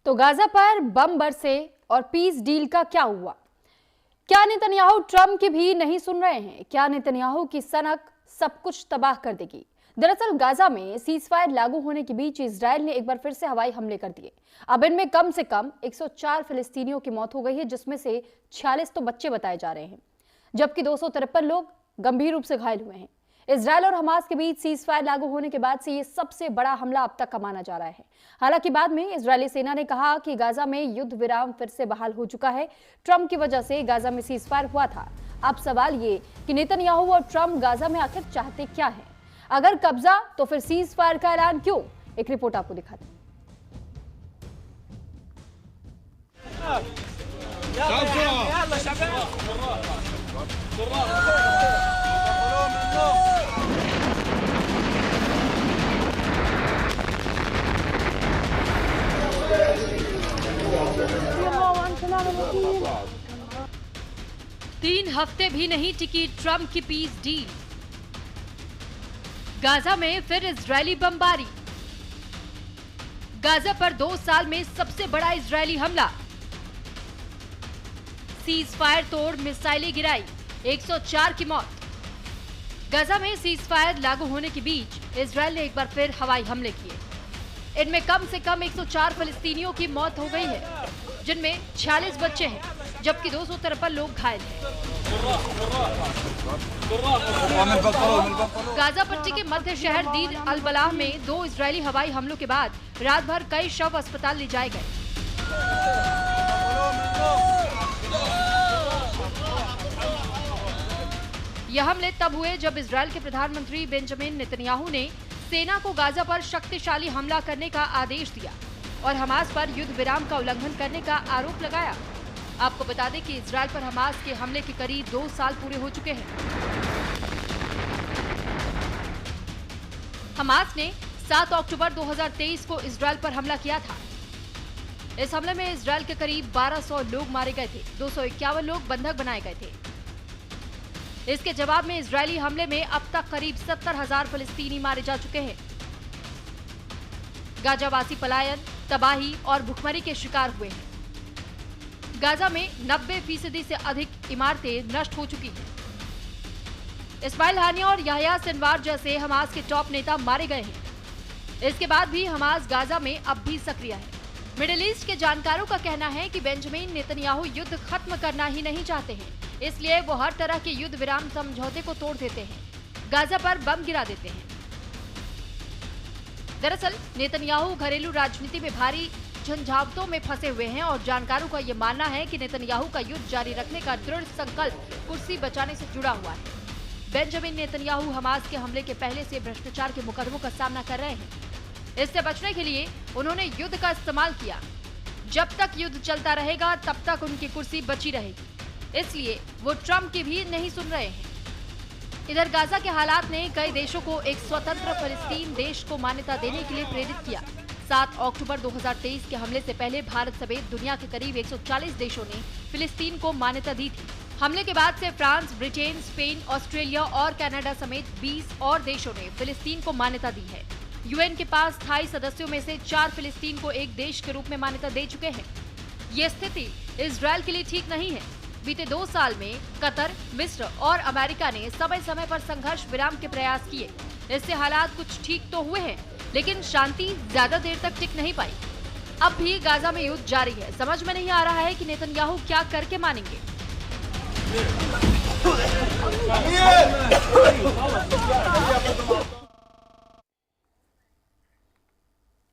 तो गाजा पर बम बरसे और पीस डील का क्या हुआ? क्या नेतन्याहू ट्रंप की भी नहीं सुन रहे हैं? क्या नेतन्याहू की सनक सब कुछ तबाह कर देगी? दरअसल गाजा में सीजफायर लागू होने के बीच इजराइल ने एक बार फिर से हवाई हमले कर दिए। अब इनमें कम से कम 104 फिलिस्तीनियों की मौत हो गई है, जिसमें से 46 तो बच्चे बताए जा रहे हैं, जबकि 253 लोग गंभीर रूप से घायल हुए हैं। इजराइल और हमास के बीच सीजफायर लागू होने के बाद से ये सबसे बड़ा हमला अब तक का माना जा रहा है। हालांकि बाद में इजरायली सेना ने कहा कि गाजा में युद्ध विराम फिर से बहाल हो चुका है। ट्रंप की वजह से गाजा में सीजफायर हुआ था। अब सवाल ये कि नेतन्याहू और ट्रंप गाजा में आखिर चाहते क्या है? अगर कब्जा तो फिर सीजफायर का ऐलान क्यों? एक रिपोर्ट आपको दिखाते हैं। तीन हफ्ते भी नहीं टिकी ट्रंप की पीस डील। गाजा में फिर इजरायली बमबारी। गाजा पर 2 साल में सबसे बड़ा इजरायली हमला। सीज फायर तोड़ मिसाइलें गिराई, 104 की मौत। गाजा में सीज फायर लागू होने के बीच इजरायल ने एक बार फिर हवाई हमले किए। इनमें कम से कम 104 फिलिस्तीनियों की मौत हो गई है, जिनमें 46 बच्चे हैं, जबकि 253 लोग घायल हैं। गाजा पट्टी के मध्य शहर दीर अल बलाह में 2 इजरायली हवाई हमलों के बाद रात भर कई शव अस्पताल ले जाए गए। यह हमले तब हुए जब इजरायल के प्रधानमंत्री बेंजामिन नेतन्याहू ने सेना को गाजा पर शक्तिशाली हमला करने का आदेश दिया और हमास पर युद्ध विराम का उल्लंघन करने का आरोप लगाया। आपको बता दें कि इजरायल पर हमास के हमले के करीब 2 साल पूरे हो चुके हैं। हमास ने 7 अक्टूबर 2023 को इजरायल पर हमला किया था। इस हमले में इजरायल के करीब 1200 लोग मारे गए थे, 251 लोग बंधक बनाए गए थे। इसके जवाब में इजरायली हमले में अब तक करीब 70,000 फिलिस्तीनी मारे जा चुके हैं। गाजावासी पलायन, तबाही और भुखमरी के शिकार हुए हैं। गाजा में 90% से अधिक इमारतें नष्ट हो चुकी हैं। इस्माइल हानिया और याह्या सिनवार जैसे हमास के टॉप नेता मारे गए हैं। इसके बाद भी हमास गाजा में अब भी सक्रिय है। मिडिल ईस्ट के जानकारों का कहना है कि बेंजामिन नेतन्याहू युद्ध खत्म करना ही नहीं चाहते हैं, इसलिए वो हर तरह के युद्ध विराम समझौते को तोड़ देते हैं, गाजा पर बम गिरा देते हैं। दरअसल नेतन्याहू घरेलू राजनीति में भारी झंझावतों में फंसे हुए हैं और जानकारों का ये मानना है कि नेतन्याहू का युद्ध जारी रखने का दृढ़ संकल्प कुर्सी बचाने से जुड़ा हुआ है। बेंजामिन नेतन्याहू हमास के हमले के पहले से भ्रष्टाचार के मुकदमों का सामना कर रहे हैं। इससे बचने के लिए उन्होंने युद्ध का इस्तेमाल किया। जब तक युद्ध चलता रहेगा तब तक उनकी कुर्सी बची रहेगी, इसलिए वो ट्रंप की भी नहीं सुन रहे हैं। इधर गाजा के हालात ने कई देशों को एक स्वतंत्र फिलिस्तीन देश को मान्यता देने के लिए प्रेरित किया। 7 अक्टूबर 2023 के हमले से पहले भारत समेत दुनिया के करीब 140 देशों ने फिलिस्तीन को मान्यता दी थी। हमले के बाद से फ्रांस, ब्रिटेन, स्पेन, ऑस्ट्रेलिया और कनाडा समेत 20 और देशों ने फिलिस्तीन को मान्यता दी है। यूएन के पास स्थायी सदस्यों में से 4 फिलिस्तीन को एक देश के रूप में मान्यता दे चुके हैं। ये स्थिति इजरायल के लिए ठीक नहीं है। बीते 2 साल में कतर, मिस्र और अमेरिका ने समय समय पर संघर्ष विराम के प्रयास किए। इससे हालात कुछ ठीक तो हुए हैं, लेकिन शांति ज्यादा देर तक टिक नहीं पाई। अब भी गाजा में युद्ध जारी है। समझ में नहीं आ रहा है कि नेतन्याहू क्या करके मानेंगे।